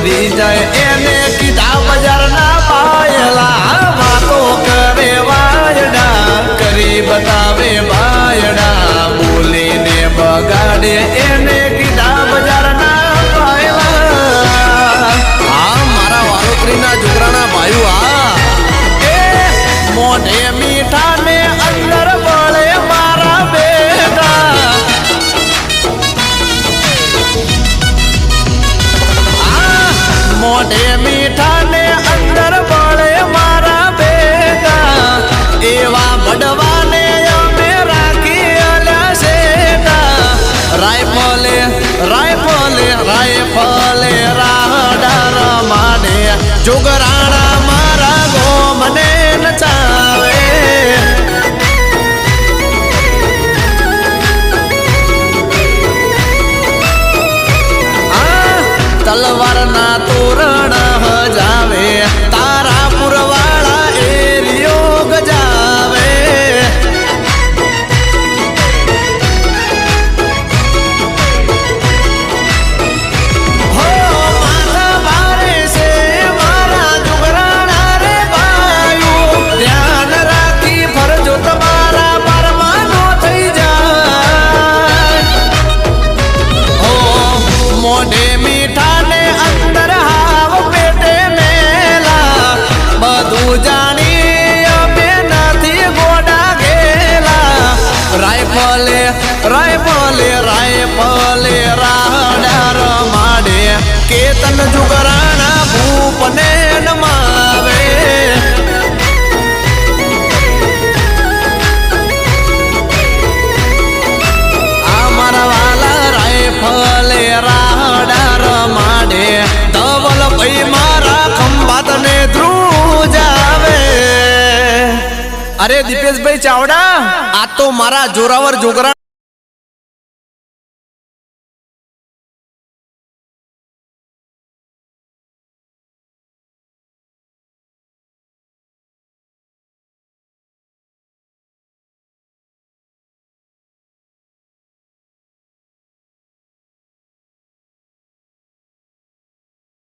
મરી જાય એને કીધા બજારના પાયલા વાતો કરે વાયડા કરી બતાવે બાયડા બોલીને બગાડે એને કીધા બજારના પાયલા હા મારા વાલોત્રીના છોકરાના ભાઈઓ હા એ મોઢે મીઠા ને અંદર બળે મારા બેટા મોઢે મીઠા ને અંદર બળે મારા બેટા એવા બડવાને અમે રાખી અલ્યા શેટા રાયફલે રાયફલે રાયફલે રાડા રમાડે જોગરાણા મારા ગોમને નચાવે તલવારના તોરણ હજાવે તારા પુરવાળા એરિયો ગજાવે હો માથા ભારે છે મારા જુગરાણા રે બાયું ધ્યાન રાખી ફરજો તમારા પરમાનો થઈ જાય હો મોઢે મીઠા જાણી અમે નથી ગોડા ગેલા રાયફલે રાયફલે રાયફલે રાડા રમાડે કેતન જુગરાણા ભૂપને નમાવે આ મારા વાલા રાયફલે રાડા રમાડે ધવલ ભાઈ મારા ખંભાતને ધ્રુવ અરે દીપેશભાઈ ચાવડા આ તો મારા જોરાવર જોગરા